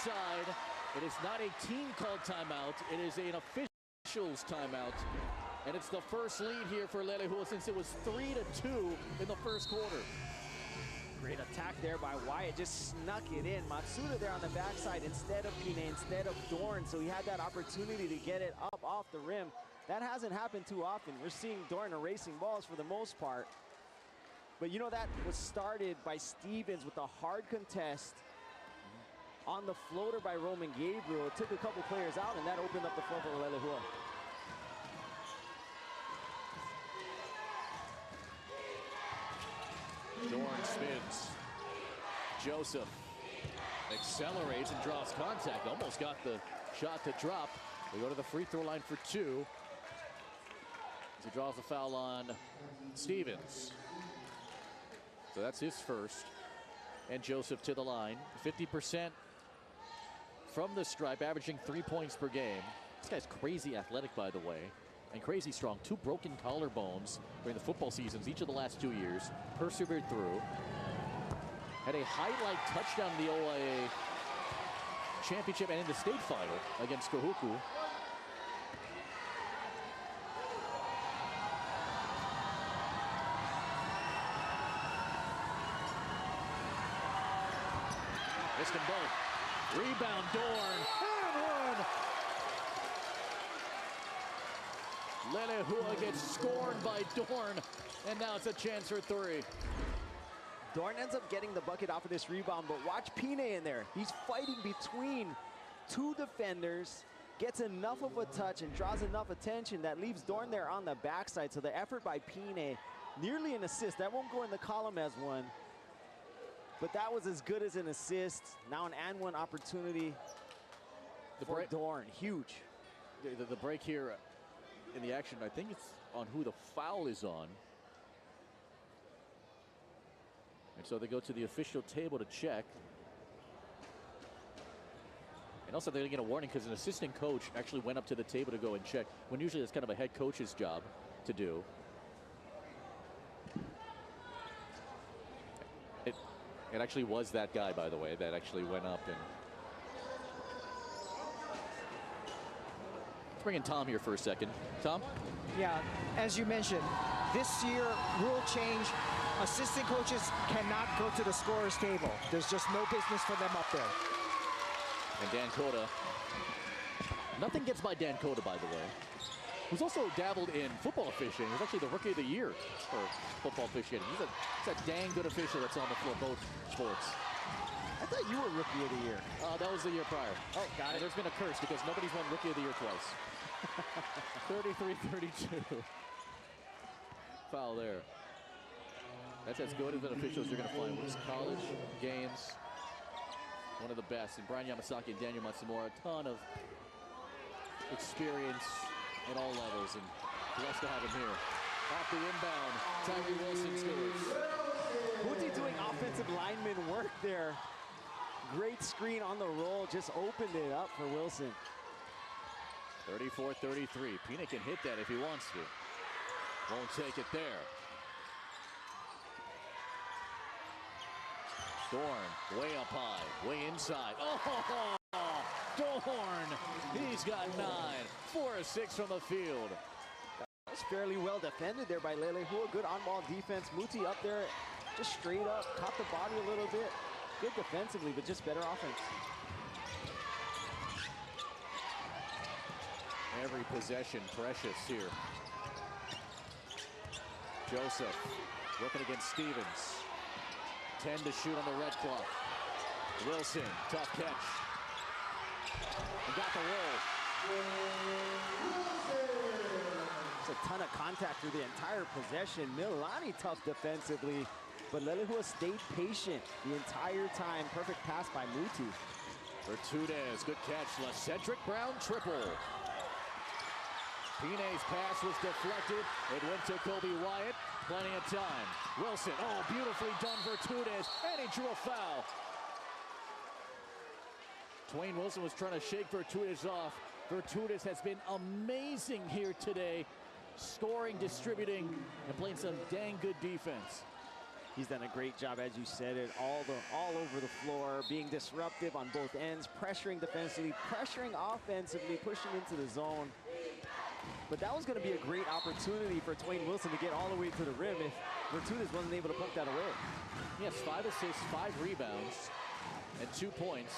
outside. It is not a team called timeout. It is an official's timeout. And it's the first lead here for Leilehua since it was 3-2 in the first quarter. Great attack there by Wyatt, just snuck it in. Matsuda there on the backside instead of Pine, instead of Dorn, so he had that opportunity to get it up off the rim. That hasn't happened too often. We're seeing Dorn erasing balls for the most part. But you know, that was started by Stevens with a hard contest on the floater by Roman Gabriel. It took a couple players out, and that opened up the floor for Leilehua. Dorn spins. Joseph accelerates and draws contact. Almost got the shot to drop. We go to the free throw line for two. As he draws a foul on Stevens. So that's his first. And Joseph to the line. 50% from the stripe, averaging 3 points per game. This guy's crazy athletic, by the way. And crazy strong. 2 broken collarbones during the football seasons each of the last 2 years. Persevered through. Had a highlight touchdown in the OIA championship and in the state final against Kahuku. Missed them both. Rebound, Dorn. And one. Leilehua gets scorned by Dorn, and now it's a chance for three. Dorn ends up getting the bucket off of this rebound, but watch Pine in there. He's fighting between two defenders, gets enough of a touch and draws enough attention that leaves Dorn there on the backside. So the effort by Pine, nearly an assist. That won't go in the column as one, but that was as good as an assist. Now an and one opportunity for Dorn, huge. The break here in the action, I think it's on who the foul is on. And so they go to the official table to check. And also they're gonna get a warning because an assistant coach actually went up to the table to go and check, when usually it's kind of a head coach's job to do. It actually was that guy, by the way, that actually went up. And let's bring in Tom here for a second. Tom? Yeah, as you mentioned, this year rule change, assistant coaches cannot go to the scorer's table. There's just no business for them up there. And Dan Cota. Nothing gets by Dan Cota, by the way, who's also dabbled in football officiating. He's actually the rookie of the year for football officiating. He's a dang good official that's on the floor, both sports. I thought you were rookie of the year. That was the year prior. Oh, got it. There's been a curse because nobody's won rookie of the year twice. 33-32. Foul there. That's as good as an officials you're going to find. With college games, one of the best. And Brian Yamasaki and Daniel Matsumura, a ton of experience at all levels, and blessed to have him here. Off the inbound, Tyree Wilson scores. What's he doing offensive lineman work there? Great screen on the roll, just opened it up for Wilson. 34-33. Pina can hit that if he wants to. Won't take it there. Dorn, way up high, way inside. Oh, Dorn, he's got 9. 4 of 6 from the field. That was fairly well defended there by Leilehua. Good on-ball defense. Muti up there, just straight up, caught the body a little bit. Good defensively, but just better offense. Every possession precious here. Joseph working against Stevens. 10 to shoot on the red clock. Wilson, tough catch. And got the roll. It's a ton of contact through the entire possession. Mililani tough defensively, but Leilehua stayed patient the entire time. Perfect pass by Muti. Bertudez, good catch. LaCedric Brown triple. Pine's pass was deflected. It went to Kobe Wyatt. Plenty of time. Wilson, oh, beautifully done Bertudez, and he drew a foul. Twain Wilson was trying to shake Bertudez off. Bertudez has been amazing here today, scoring, distributing, and playing some dang good defense. He's done a great job, as you said it, all over the floor, being disruptive on both ends, pressuring defensively, pressuring offensively, pushing into the zone. But that was going to be a great opportunity for Twain Wilson to get all the way to the rim if Virtudes wasn't able to poke that away. He has 5 assists, 5 rebounds, and 2 points,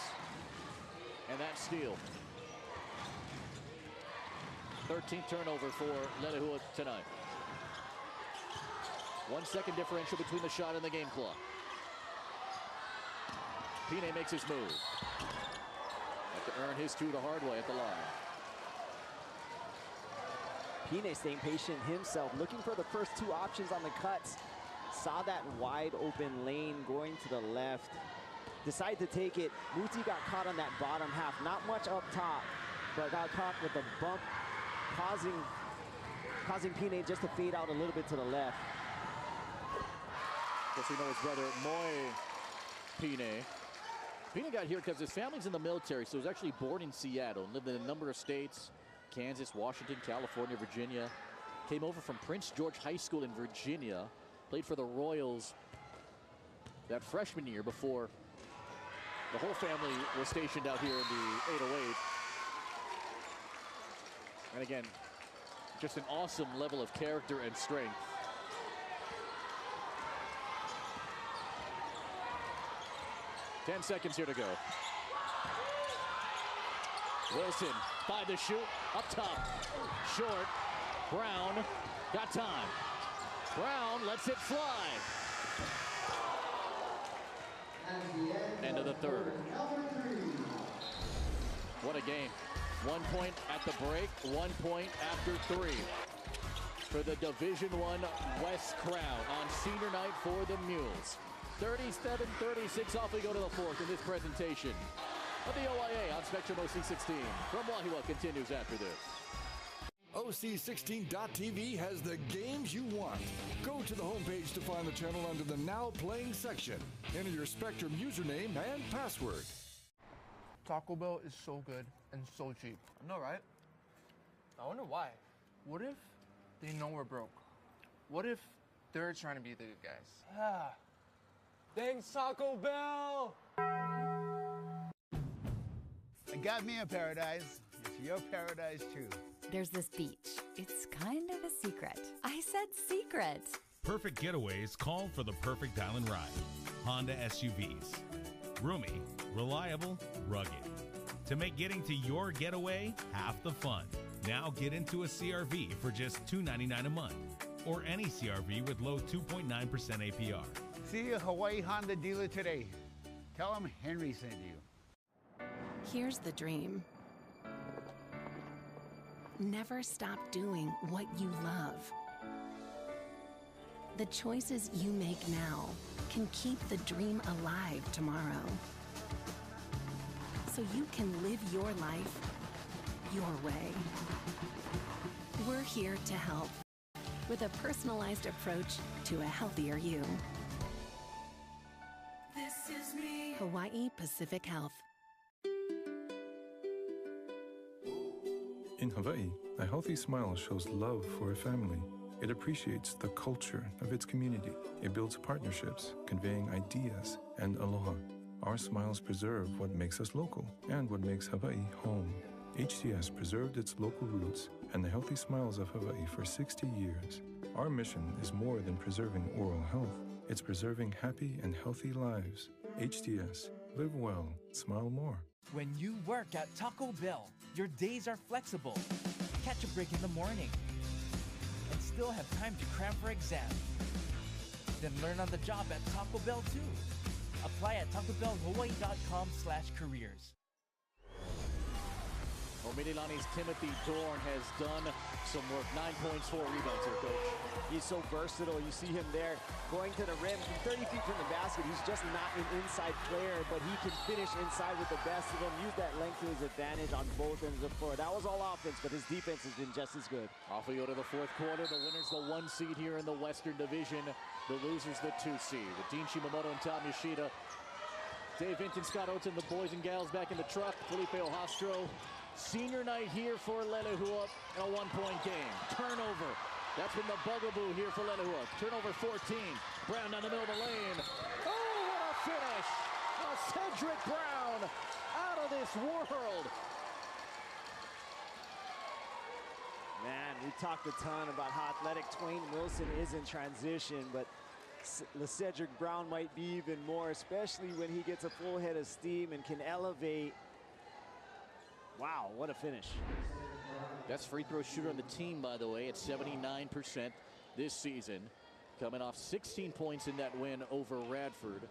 and that steal. 13th turnover for Leilehua tonight. 1 second differential between the shot and the game clock. Pine makes his move. Have to earn his 2 the hard way at the line. Pine staying patient himself, looking for the first 2 options on the cuts. Saw that wide open lane going to the left. Decided to take it. Muti got caught on that bottom half. Not much up top, but got caught with a bump, causing Pine just to fade out a little bit to the left. Of course, we know his brother, Moy Pine. Pine got here because his family's in the military, so he was actually born in Seattle and lived in a number of states. Kansas, Washington, California, Virginia. Came over from Prince George High School in Virginia. Played for the Royals that freshman year before the whole family was stationed out here in the 808. And again, just an awesome level of character and strength. Ten seconds here to go. Wilson by the shoot, up top, short. Brown got time. Brown lets it fly. End of the third. What a game. 1 point at the break, 1 point after 3. For the Division I West crown on senior night for the Mules. 37-36, off we go to the 4th in this presentation of the OIA on Spectrum OC16. From Leilehua continues after this. OC16.tv has the games you want. Go to the homepage to find the channel under the Now Playing section. Enter your Spectrum username and password. Taco Bell is so good and so cheap. I know, right? I wonder why. What if they know we're broke? What if they're trying to be the good guys? Ah, thanks, Taco Bell! I got me a paradise. It's your paradise, too. There's this beach. It's kind of a secret. I said secret. Perfect getaways call for the perfect island ride. Honda SUVs. Roomy, reliable, rugged. To make getting to your getaway half the fun. Now get into a CRV for just $299 a month. Or any CRV with low 2.9% APR. See a Hawaii Honda dealer today. Tell them Henry sent you. Here's the dream. Never stop doing what you love. The choices you make now can keep the dream alive tomorrow. So you can live your life your way. We're here to help with a personalized approach to a healthier you. This is me. Hawaii Pacific Health. In Hawaii, a healthy smile shows love for a family. It appreciates the culture of its community. It builds partnerships, conveying ideas and aloha. Our smiles preserve what makes us local and what makes Hawaii home. HCS preserved its local roots and the healthy smiles of Hawaii for 60 years. Our mission is more than preserving oral health. It's preserving happy and healthy lives. HCS. Live well. Smile more. When you work at Taco Bell, your days are flexible. Catch a break in the morning and still have time to cram for exam. Then learn on the job at Taco Bell too. Apply at tacobellhawaii.com/careers. Well, Mililani's Timothy Dorn has done some work. 9 points, 4 rebounds here, Coach. He's so versatile. You see him there going to the rim from 30 feet from the basket. He's just not an inside player, but he can finish inside with the best of them. Use that length to his advantage on both ends of the floor. That was all offense, but his defense has been just as good. Off we go to the 4th quarter. The winner's the 1 seed here in the Western Division. The loser's the 2 seed. With Dean Shimamoto and Tom Yoshida. Dave Vinton, Scott Oates, and the boys and gals back in the truck. Felipe Ohastro. Senior night here for Leilehua in a 1-point game. Turnover That's been the bugaboo here for Leilehua. Turnover 14. Brown down the middle of the lane. Oh, what a finish! Cedric Brown out of this world. Man, we talked a ton about how athletic Twain Wilson is in transition, but Cedric Brown might be even more, especially when he gets a full head of steam and can elevate. Wow, what a finish. Best free throw shooter on the team, by the way, at 79% this season. Coming off 16 points in that win over Radford.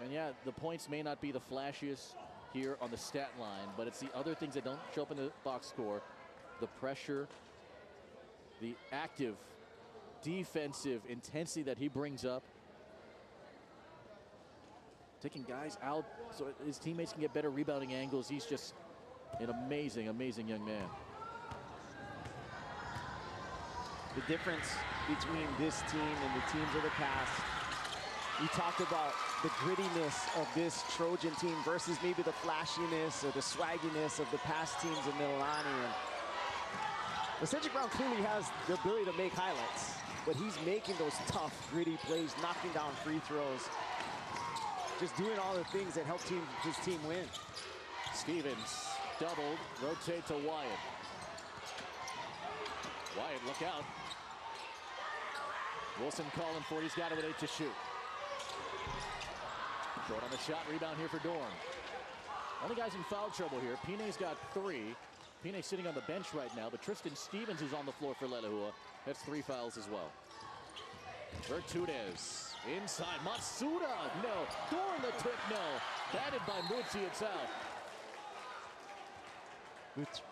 And yeah, the points may not be the flashiest here on the stat line, but it's the other things that don't show up in the box score. The pressure, the active defensive intensity that he brings up. Taking guys out so his teammates can get better rebounding angles. He's just an amazing, amazing young man. The difference between this team and the teams of the past, we talked about the grittiness of this Trojan team versus maybe the flashiness or the swagginess of the past teams of Mililani. And Cedric Brown clearly has the ability to make highlights, but he's making those tough, gritty plays, knocking down free throws, just doing all the things that help his team win. Stevens doubled, rotate to Wyatt. Wyatt, look out. Wilson calling for it. He's got it with 8 to shoot. Short on the shot, rebound here for Dorn. Only guys in foul trouble here. Pine's got 3. Pine sitting on the bench right now, but Tristan Stevens is on the floor for Leilehua. That's 3 fouls as well. Bertudez inside. Matsuda, no. Dorn the tip, no. Batted by Mutsi, it's out.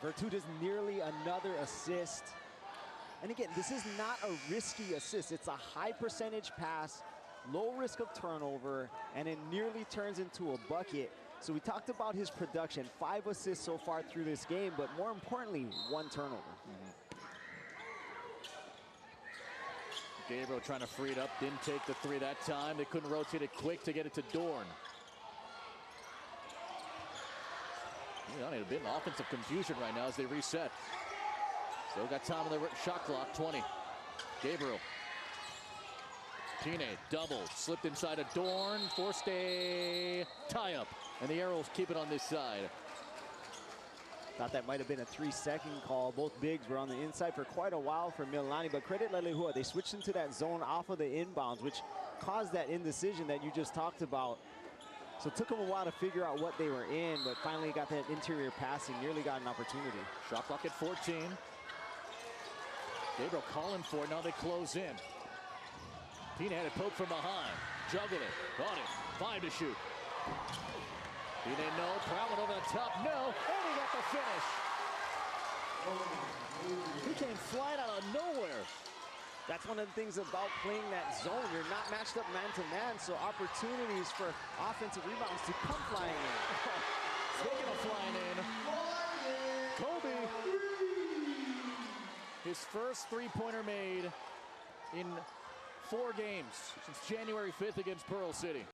Bertudez nearly another assist. And again, this is not a risky assist. It's a high percentage pass, low risk of turnover, and it nearly turns into a bucket. So we talked about his production, 5 assists so far through this game, but more importantly, 1 turnover. Gabriel trying to free it up, didn't take the 3 that time. They couldn't rotate it quick to get it to Dorn. A bit of offensive confusion right now as they reset. Still got time on the shot clock, 20. Gabriel. Pine double, slipped inside a Dorn, forced a tie-up. And the Arrows keep it on this side. Thought that might have been a 3-second call. Both bigs were on the inside for quite a while for Mililani, but credit Leilehua. They switched into that zone off of the inbounds, which caused that indecision that you just talked about. So it took them a while to figure out what they were in, but finally got that interior passing, nearly got an opportunity. Shot clock at 14. Gabriel calling for it, now they close in. Pine had it poked from behind, juggled it, got it, 5 to shoot. Pine no, Proud went over the top, no, and he got the finish. He came flying out of nowhere. That's one of the things about playing that zone. You're not matched up man-to-man, so opportunities for offensive rebounds to come flying in. Speaking of flying in, Kobe. His first 3-pointer made in 4 games since January 5th against Pearl City.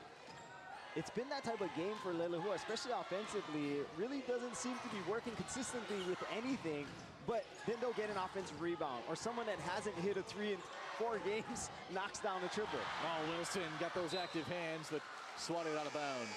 It's been that type of game for Leilehua, especially offensively. It really doesn't seem to be working consistently with anything, but then they'll get an offensive rebound, or someone that hasn't hit a 3 in 4 games knocks down a triple. Oh, Wilson got those active hands, but swatted out of bounds.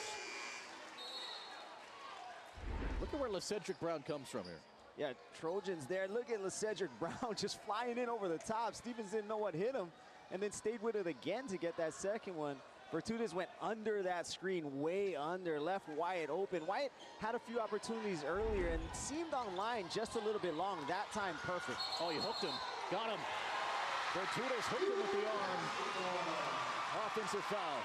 Look at where Cedric Brown comes from here. Yeah, Trojans there. Look at Cedric Brown just flying in over the top. Stevens didn't know what hit him, and then stayed with it again to get that second one. Bertudez went under that screen, way under, left Wyatt open. Wyatt had a few opportunities earlier and seemed on line just a little bit long. That time, perfect. Oh, he hooked him. Got him. Bertudez hooked him with the arm. Offensive foul.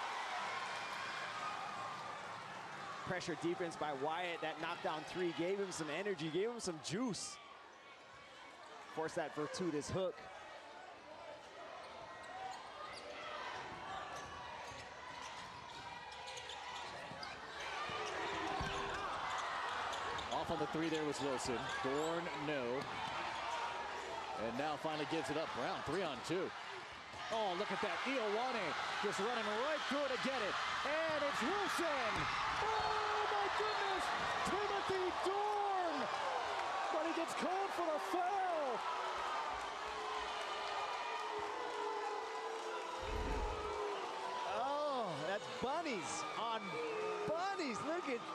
Pressure defense by Wyatt. That knockdown 3 gave him some energy, gave him some juice. Forced that Bertudez hook. Off on the 3 there was Wilson. Dorn, no. And now finally gives it up. Brown, 3 on 2. Oh, look at that. Ioane just running right through to get it. And it's Wilson. Oh, my goodness. Timothy Dorn. But he gets called for a foul.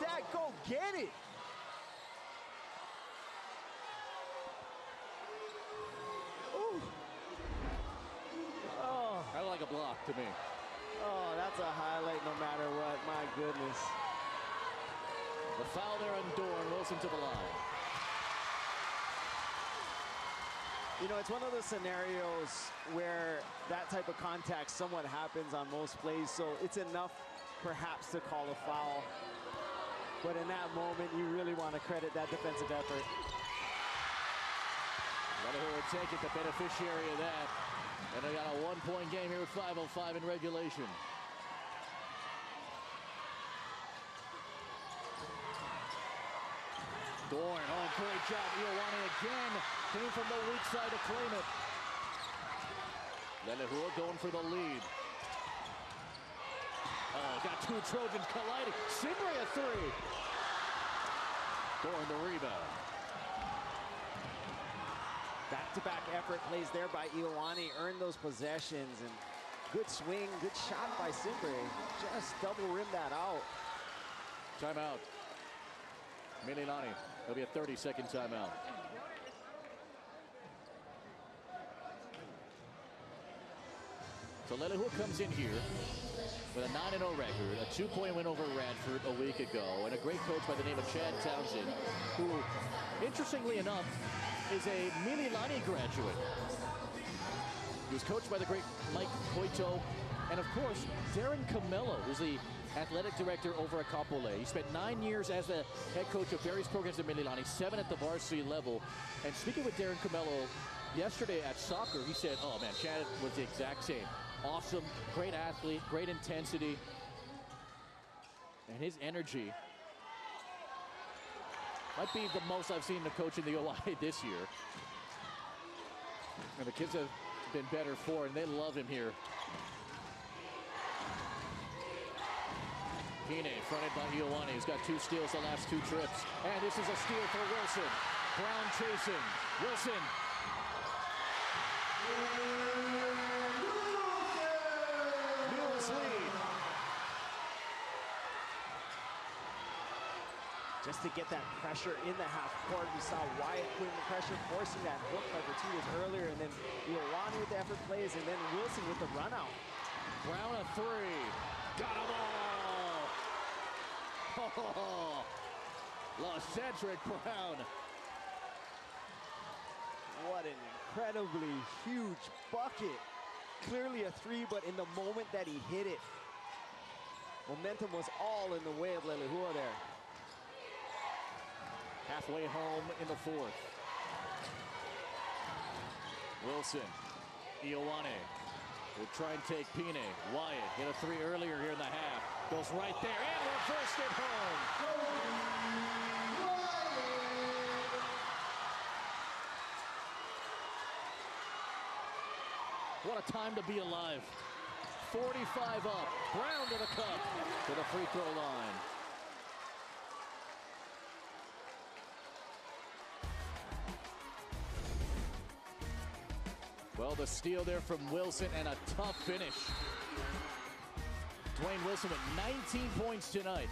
that. Go get it. Ooh. Oh. Kind of like a block to me. Oh, that's a highlight no matter what. My goodness. The foul there on Dorn. Wilson to the line. You know, it's one of those scenarios where that type of contact somewhat happens on most plays, so it's enough perhaps to call a foul. But in that moment, you really want to credit that defensive effort. Leilehua will take it, the beneficiary of that. And they got a one-point game here with 5:05 in regulation. Dorn, oh, great job. Ioane again came from the weak side to claim it. Leilehua going for the lead. Oh, got two Trojans colliding. Simbre a three. Dorn the rebound. Back-to-back effort plays there by Ioane, earned those possessions, and good swing, good shot by Simbre. Just double rim that out. Timeout. Mililani. It'll be a 30-second timeout. So Leilehua comes in here with a 9-0 record, a 2-point win over Radford a week ago, and a great coach by the name of Chad Townsend, who, interestingly enough, is a Mililani graduate. He was coached by the great Mike Coito, and of course, Darren Camello, who's the athletic director over at Kapolei. He spent 9 years as the head coach of various programs at Mililani, 7 at the varsity level. And speaking with Darren Camello yesterday at soccer, he said, oh man, Chad was the exact same. Awesome, great athlete, great intensity. And his energy might be the most I've seen the coach in the OI this year. And the kids have been better for, and they love him here. Pine fronted by Ioane, who's got 2 steals the last 2 trips. And this is a steal for Wilson. Brown chasing. Wilson. Mules lead. Just to get that pressure in the half court, we saw Wyatt putting the pressure, forcing that hook like 2 years earlier, and then Ioane with the effort plays, and then Wilson with the run out. Brown a 3. Got them all. Oh, Cedric Brown. What an incredibly huge bucket. Clearly a 3, but in the moment that he hit it, momentum was all in the way of Leilehua there. Halfway home in the 4th. Wilson, Ioane will try and take Pine. Wyatt hit a 3 earlier here in the half. Goes right there and reversed it home. What a time to be alive. 45 up. Brown to the cup, to the free throw line. Well, the steal there from Wilson and a tough finish. Dwayne Wilson with 19 points tonight.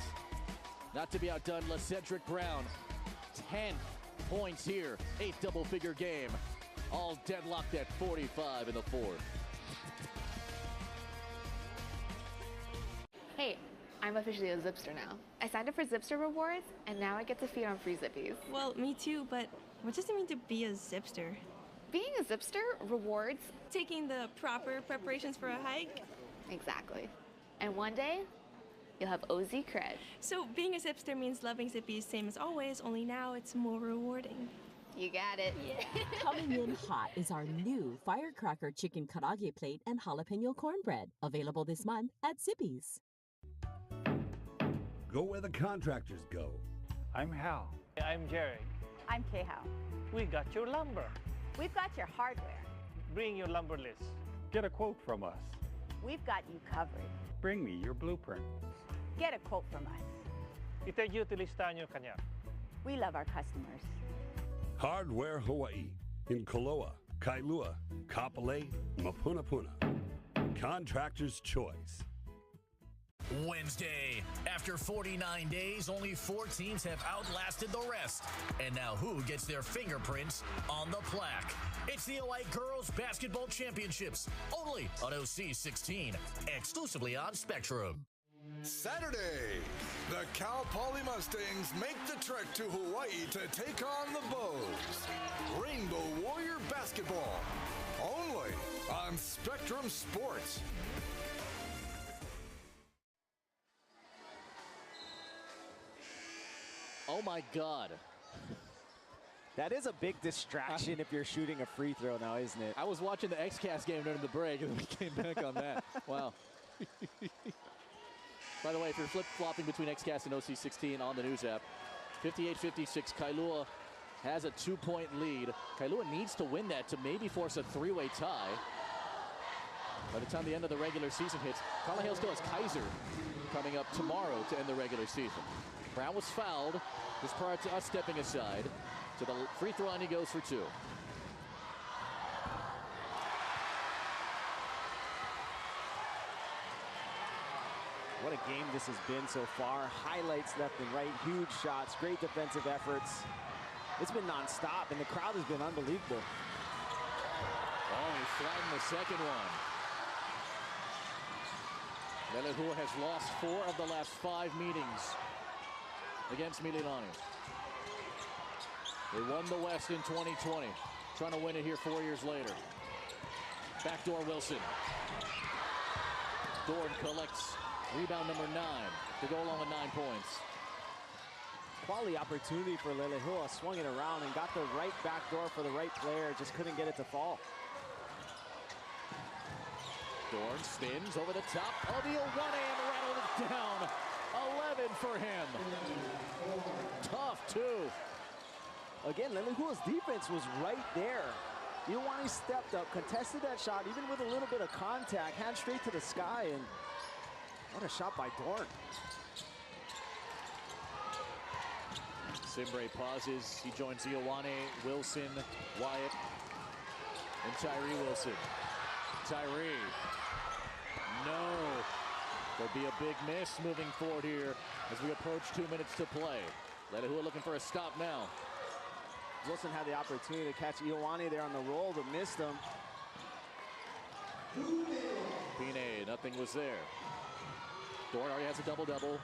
Not to be outdone, LaCedric Brown, 10 points here. 8th double-figure game. All deadlocked at 45 in the 4th. Hey, I'm officially a Zipster now. I signed up for Zipster rewards, and now I get to feed on free Zippies. Well, me too, but what does it mean to be a Zipster? Being a Zipster rewards taking the proper preparations for a hike. Exactly. And one day, you'll have OZ cred. So being a Zipster means loving Zippies same as always, only now it's more rewarding. You got it. Yeah. Coming in hot is our new Firecracker Chicken Karaage Plate and Jalapeno Cornbread. Available this month at Zippy's. Go where the contractors go. I'm Hal. I'm Jerry. I'm K-Hal. We got your lumber. We've got your hardware. Bring your lumber list. Get a quote from us. We've got you covered. Bring me your blueprint. Get a quote from us. Itagyuti listahan nyo kanya. We love our customers. Hardware Hawaii in Koloa, Kailua, Kapolei, Mapunapuna. Contractor's choice. Wednesday. After 49 days, only 4 teams have outlasted the rest. And now who gets their fingerprints on the plaque? It's the Hawaii Girls Basketball Championships, only on OC 16, exclusively on Spectrum. Saturday, the Cal Poly Mustangs make the trek to Hawaii to take on the Bows. Rainbow Warrior Basketball, only on Spectrum Sports. Oh my God. That is a big distraction if you're shooting a free throw now, isn't it? I was watching the X-Cast game during the break and we came back on that. Wow. By the way, if you're flip-flopping between X-Cast and OC16 on the news app, 58-56, Kailua has a 2-point lead. Kailua needs to win that to maybe force a 3-way tie. By the time the end of the regular season hits, Kalaheo still has Kaiser coming up tomorrow to end the regular season. Brown was fouled just prior to us stepping aside. To the free throw line he goes for 2. What a game this has been so far. Highlights left and right, huge shots, great defensive efforts. It's been nonstop, and the crowd has been unbelievable. Oh, he flattened the second one. Leilehua has lost 4 of the last 5 meetings against Mililani. They won the West in 2020. Trying to win it here 4 years later. Backdoor Wilson. Dorn collects rebound number 9 to go along with 9 points. Quality opportunity for Leilehua. Swung it around and got the right backdoor for the right player. Just couldn't get it to fall. Dorn spins over the top of the Ioane and rattled it down. 11 for him. Tough, too. Again, Leilehua's defense was right there. Ioane stepped up, contested that shot, even with a little bit of contact, hand straight to the sky, and what a shot by Dorn. Simbre pauses. He joins Ioane, Wilson, Wyatt, and Tyree Wilson. Tyree. No. There'll be a big miss moving forward here as we approach 2 minutes to play. Leilehua looking for a stop now. Wilson had the opportunity to catch Ioane there on the roll, but missed him. Pine, nothing was there. Dorn already has a double-double.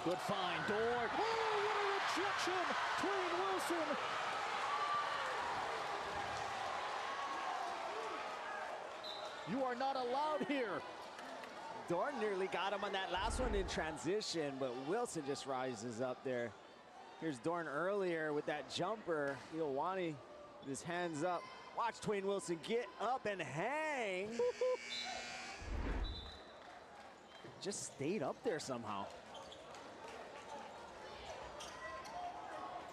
Good find, Dorn. Oh, what a rejection! Twain Wilson. You are not allowed here. Dorn nearly got him on that last one in transition, but Wilson just rises up there. Here's Dorn earlier with that jumper. Ioane with his hands up. Watch Twain Wilson get up and hang. Just stayed up there somehow.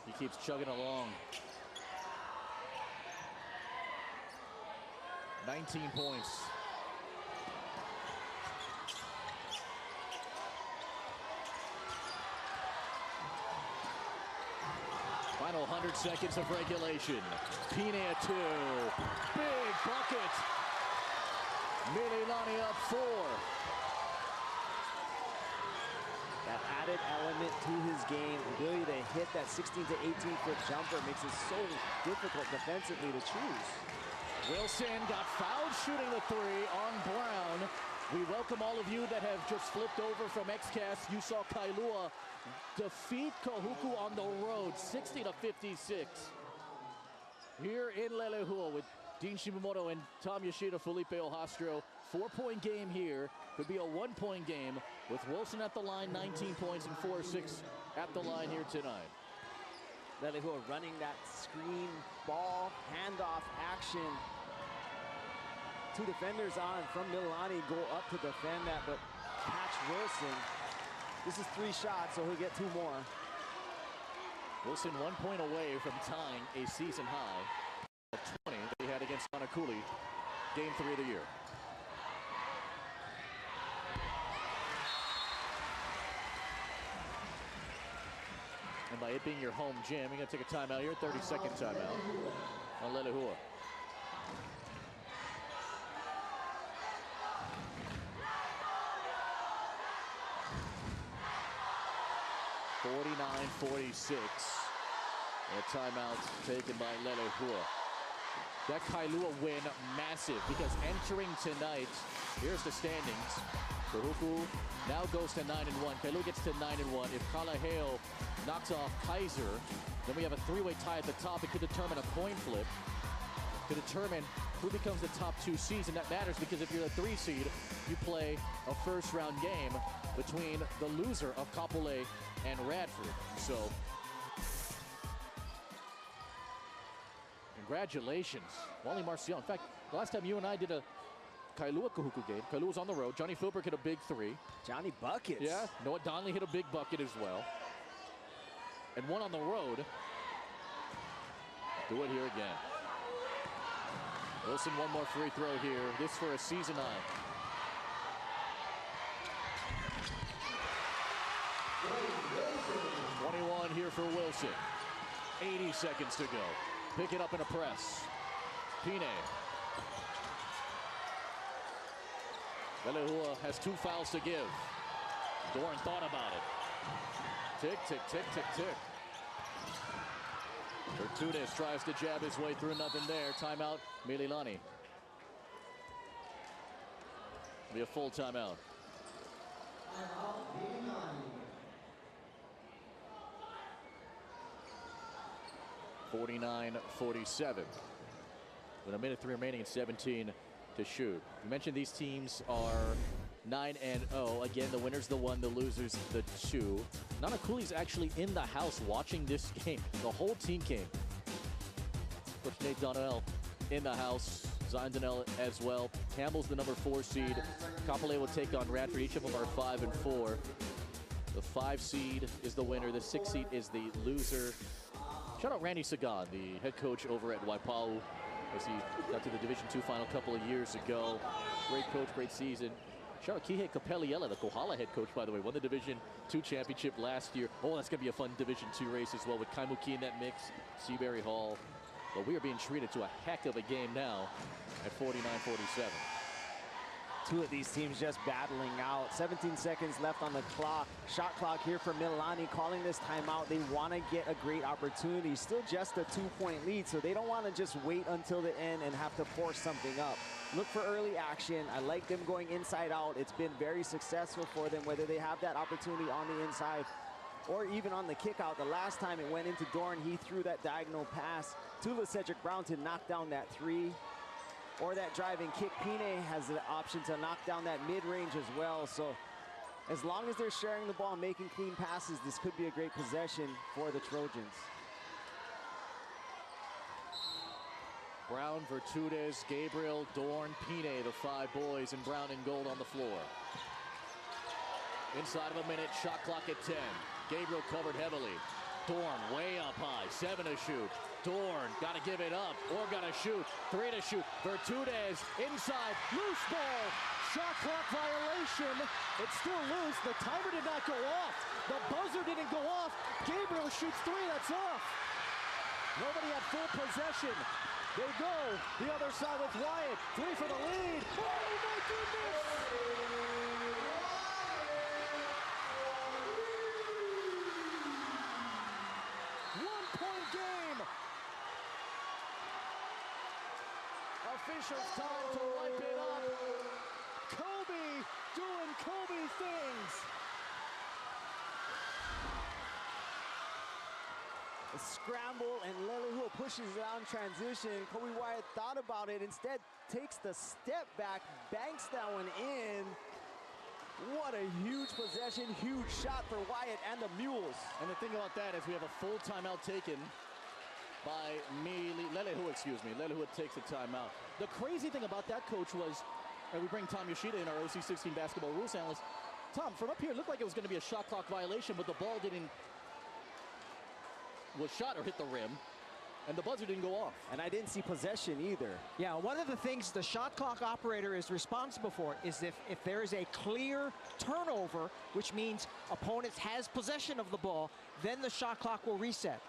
He keeps chugging along. 19 points. Final 100 seconds of regulation. Pine at 2. Big bucket. Mililani up 4. That added element to his game, ability to hit that 16 to 18-foot jumper makes it so difficult defensively to choose. Wilson got fouled shooting the 3 on Brown. We welcome all of you that have just flipped over from XCast. You saw Kailua defeat Kahuku on the road, 60-56. Here in Leilehua with Dean Shimamoto and Tom Yoshida, Felipe Ohastro. 4-point game here. Could be a 1-point game with Wilson at the line, 19 points, and 4-6 at the line here tonight. Leilehua running that screen ball handoff action. 2 defenders on from Mililani go up to defend that, but catch Wilson. This is 3 shots, so he'll get 2 more. Wilson 1 point away from tying a season high of 20 that he had against Montecooley, game 3 of the year. And by it being your home gym, you're going to take a timeout here, 30-second timeout on Leilehua. 49-46. A timeout taken by Leilehua. That Kailua win massive because entering tonight, here's the standings. Kahuku now goes to 9-1. Kailua gets to 9-1. If Kalaheo knocks off Kaiser, then we have a three-way tie at the top. It could determine a coin flip to determine who becomes the top 2 seeds, and that matters because if you're a 3 seed, you play a first-round game between the loser of Kapolei and Radford. So, congratulations, Wally Marcial. In fact, the last time you and I did a Kailua Kahuku game, Kailua was on the road. Johnny Philbrook hit a big 3. Johnny Buckets. Yeah, Noah Donnelly hit a big bucket as well. And one on the road. Do it here again. Wilson, one more free throw here. This for a season high. .21 here for Wilson. 80 seconds to go. Pick it up in a press. Pine. Leilehua has 2 fouls to give. Doran thought about it. Tick, tick, tick, tick, tick. Bertunes tries to jab his way through, nothing there. Timeout, Mililani. Be a full timeout. 49-47. With a minute 3 remaining and 17 to shoot. You mentioned these teams are 9-0. Again, the winner's the 1, the loser's the 2. Nanakuli's actually in the house watching this game. The whole team came. Coach Nate Donnell in the house. Zion Donnell as well. Campbell's the number 4 seed. Kapolei will take on Radford. Each of them are 5 and 4. The 5 seed is the winner. The 6 seed is the loser. Shout out Randy Sagan, the head coach over at Waipahu, as he got to the Division II final a couple of years ago. Great coach, great season. Shout out Kihei Kapeliela, the Kohala head coach, by the way, won the Division II championship last year. Oh, that's going to be a fun Division II race as well with Kaimuki in that mix, Seabury Hall. But we are being treated to a heck of a game now at 49-47. 2 of these teams just battling out. 17 seconds left on the clock. Shot clock here for Mililani calling this timeout. They want to get a great opportunity. Still just a 2-point lead, so they don't want to just wait until the end and have to force something up. Look for early action. I like them going inside out. It's been very successful for them, whether they have that opportunity on the inside or even on the kick out. The last time it went into Dorn, he threw that diagonal pass to Cedric Brown to knock down that 3. Or that driving kick. Pine has the option to knock down that mid-range as well. So as long as they're sharing the ball and making clean passes, this could be a great possession for the Trojans. Brown, Vertudes, Gabriel, Dorn, Pine, the 5 boys in brown and gold on the floor. Inside of a minute, shot clock at 10. Gabriel covered heavily. Dorn way up high, 7 to shoot. Dorn got to give it up or got to shoot. 3 to shoot. Vertudes inside, loose ball. Shot clock violation. It's still loose. The timer did not go off. The buzzer didn't go off. Gabriel shoots 3, that's off. Nobody had full possession. They go the other side with Wyatt. 3 for the lead. Oh my goodness! Officials time to wipe it up. Kobe doing Kobe things. A scramble and Leilehua pushes it on transition. Kobe Wyatt thought about it, instead takes the step back, banks that one in. What a huge possession, huge shot for Wyatt and the Mules. And the thing about that is we have a full timeout taken by Leilehua, excuse me. Leilehua takes a timeout. The crazy thing about that, Coach, was, and we bring Tom Yoshida in, our OC16 basketball rules analyst. Tom, from up here, it looked like it was going to be a shot clock violation, but the ball was shot or hit the rim, and the buzzer didn't go off. And I didn't see possession either. Yeah, one of the things the shot clock operator is responsible for is if there is a clear turnover, which means opponents has possession of the ball, then the shot clock will reset.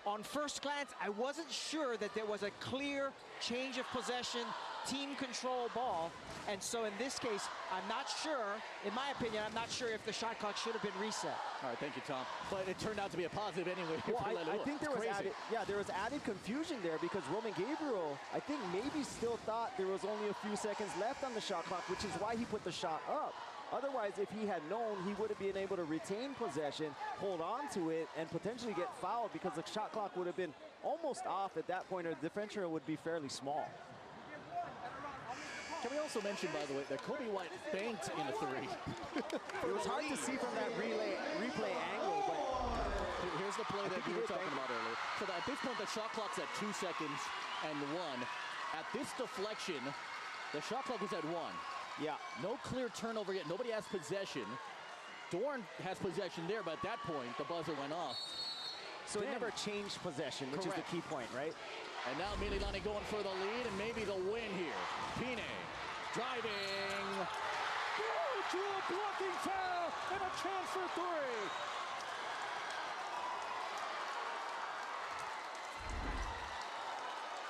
On first glance, I wasn't sure that there was a clear change of possession team control ball. And so in this case, I'm not sure, in my opinion, I'm not sure if the shot clock should have been reset. All right, thank you, Tom. But it turned out to be a positive anyway. Well, for I Leilehua. think there was there was added confusion there because Roman Gabriel, I think maybe still thought there was only a few seconds left on the shot clock, which is why he put the shot up. Otherwise, if he had known, he would have been able to retain possession, hold on to it, and potentially get fouled because the shot clock would have been almost off at that point, or the differential would be fairly small. Can we also mention, by the way, that Kobe White banked in a three? It was hard to see from that replay angle, but here's the play that we were talking about earlier. So at this point, the shot clock's at 2 seconds and 1. At this deflection, the shot clock is at 1. Yeah. No clear turnover yet. Nobody has possession. Dorn has possession there, but at that point, the buzzer went off. So it never changed possession, which is the key point, right? And now Mililani going for the lead and maybe the win here. Pine driving. To a blocking foul and a chance for three.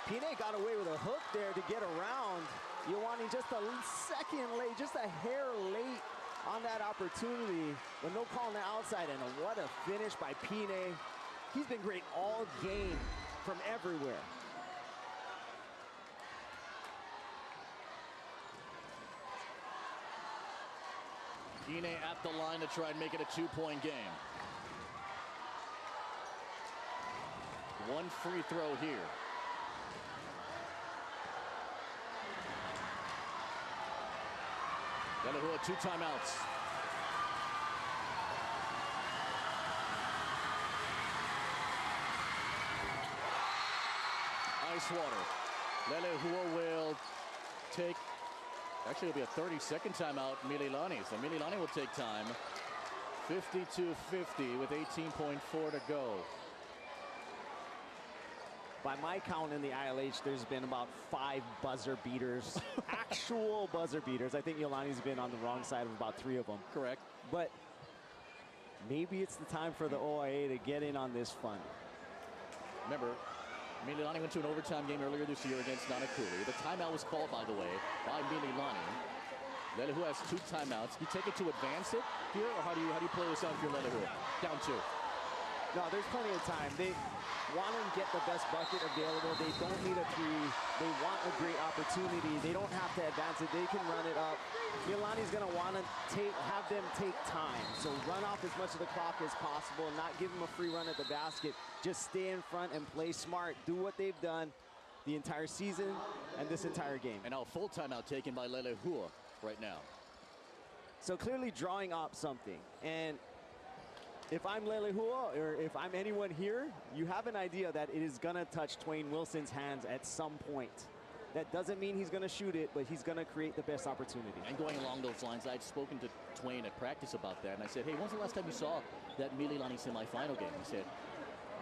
Pine got away with a hook there to get around. Ioane just a second late, just a hair late on that opportunity, but no call on the outside, and what a finish by Pine. He's been great all game from everywhere. Pine at the line to try and make it a 2-point game. One free throw here. Leilehua, 2 timeouts. Ice water. Leilehua will take, actually it'll be a 30-second timeout, Mililani. So Mililani will take time. 52-50 with 18.4 to go. By my count in the ILH, there's been about 5 buzzer beaters, actual buzzer beaters. I think Ioane's been on the wrong side of about 3 of them. Correct. But maybe it's the time for the OIA to get in on this fun. Remember, Mililani went to an overtime game earlier this year against Nanakuli. The timeout was called, by the way, by Mililani. Leilehua has 2 timeouts. You take it to advance it here, or how do you play this out if you're Leilehua? Down 2. No, there's plenty of time. They want to get the best bucket available. They don't need a 3. They want a great opportunity. They don't have to advance it. They can run it up. Mililani's going to want to have them take time. So run off as much of the clock as possible, not give them a free run at the basket. Just stay in front and play smart. Do what they've done the entire season and this entire game. And now a full timeout taken by Leilehua right now. So clearly drawing up something. And if I'm Leilehua, or if I'm anyone here, you have an idea that it is going to touch Twain Wilson's hands at some point. That doesn't mean he's going to shoot it, but he's going to create the best opportunity. And going along those lines, I'd spoken to Twain at practice about that, and I said, hey, when's the last time you saw that Mililani semifinal game? He said,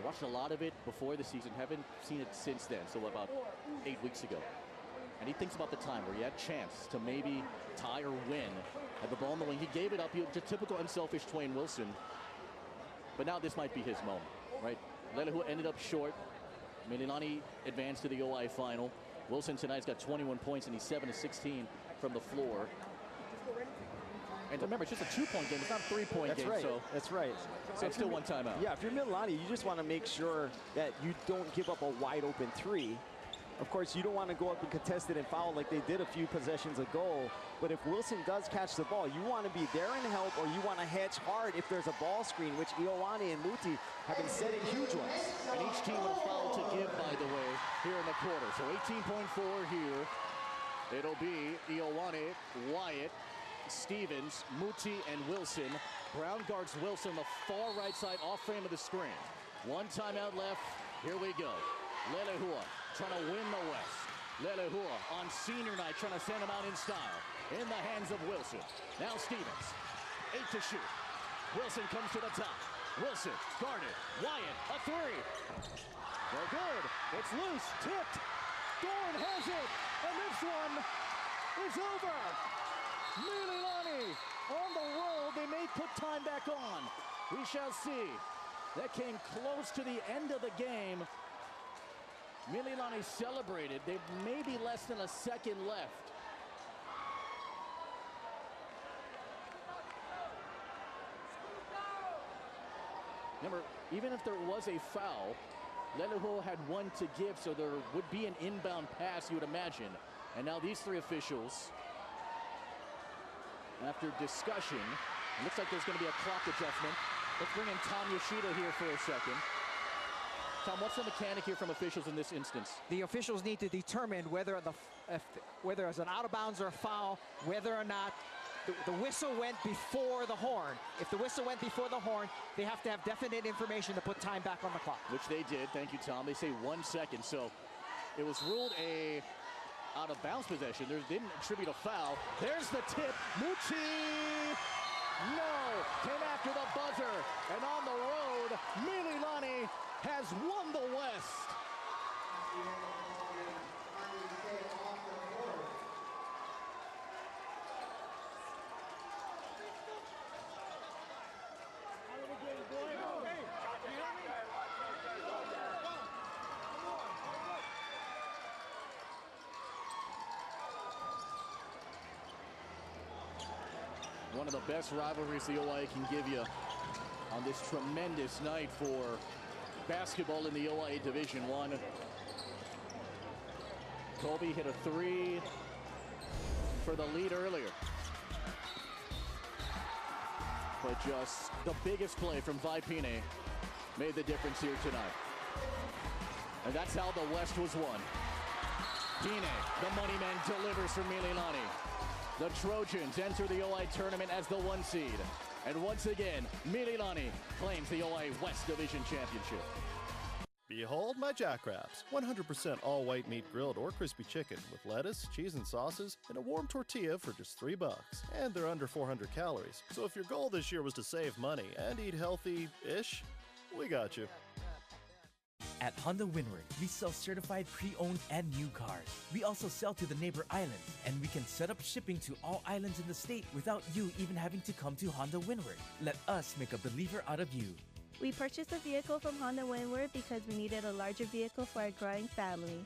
I watched a lot of it before the season, haven't seen it since then, so about 8 weeks ago. And he thinks about the time where he had a chance to maybe tie or win, had the ball in the wing. He gave it up, just typical unselfish Twain Wilson. But now this might be his moment, right? Leilehua ended up short. Mililani advanced to the OI final. Wilson tonight's got 21 points, and he's 7 of 16 from the floor. And remember, it's just a 2-point game. It's not a 3-point game. Right. So that's right. So it's still 1 timeout. Yeah, if you're Mililani, you just want to make sure that you don't give up a wide open 3. Of course, you don't want to go up and contest it and foul like they did a few possessions ago. But if Wilson does catch the ball, you want to be there and help, or you want to hedge hard if there's a ball screen, which Ioane and Muti have been setting huge ones. And each team with a foul to give, by the way, here in the quarter. So 18.4 here. It'll be Ioane, Wyatt, Stevens, Muti, and Wilson. Brown guards Wilson on the far right side, off frame of the screen. 1 timeout left. Here we go. Leilehua trying to win the West. Leilehua on senior night trying to send him out in style. In the hands of Wilson. Now Stevens. 8 to shoot. Wilson comes to the top. Wilson guarded. Wyatt, a 3. No good. It's loose. Tipped. Dorn has it. And this one is over. Mililani on the roll. They may put time back on. We shall see. That came close to the end of the game. Mililani celebrated. They may be less than a second left. Remember, even if there was a foul, Leilehua had one to give, so there would be an inbound pass, you would imagine. And now these three officials, after discussion, it looks like there's going to be a clock adjustment. Let's bring in Tom Yoshida here for a second. Tom, what's the mechanic here from officials in this instance? The officials need to determine whether whether it's an out of bounds or a foul, whether or not the whistle went before the horn. If the whistle went before the horn, they have to have definite information to put time back on the clock. Which they did. Thank you, Tom. They say 1 second. So it was ruled a out of bounds possession. They didn't attribute a foul. There's the tip. Mucci! No! Came after the buzzer. And on the road, Mililani has won the West. One of the best rivalries the OIA can give you on this tremendous night for basketball in the OIA Division I. Kobe hit a three for the lead earlier. But just the biggest play from Vaipine made the difference here tonight. And that's how the West was won. Pine, the money man, delivers for Mililani. The Trojans enter the OI tournament as the 1 seed. And once again, Mililani claims the OI West Division Championship. Behold my jackraps, 100% all-white meat grilled or crispy chicken with lettuce, cheese, and sauces, and a warm tortilla for just $3. And they're under 400 calories. So if your goal this year was to save money and eat healthy-ish, we got you. At Honda Windward, we sell certified pre-owned and new cars. We also sell to the neighbor islands, and we can set up shipping to all islands in the state without you even having to come to Honda Windward. Let us make a believer out of you. We purchased a vehicle from Honda Windward because we needed a larger vehicle for our growing family.